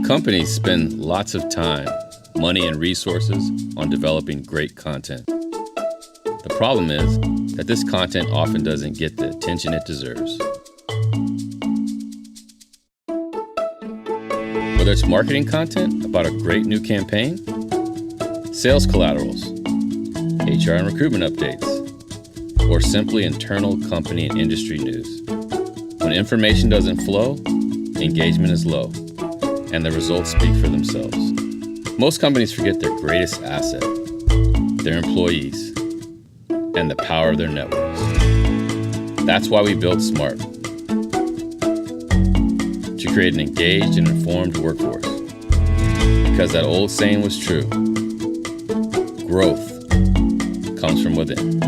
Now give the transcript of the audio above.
Companies spend lots of time, money, and resources on developing great content. The problem is that this content often doesn't get the attention it deserves. Whether it's marketing content about a great new campaign, sales collaterals, HR and recruitment updates, or simply internal company and industry news. When information doesn't flow, engagement is low, and the results speak for themselves. Most companies forget their greatest asset, their employees, and the power of their networks. That's why we built Smarp, to create an engaged and informed workforce. Because that old saying was true, growth comes from within.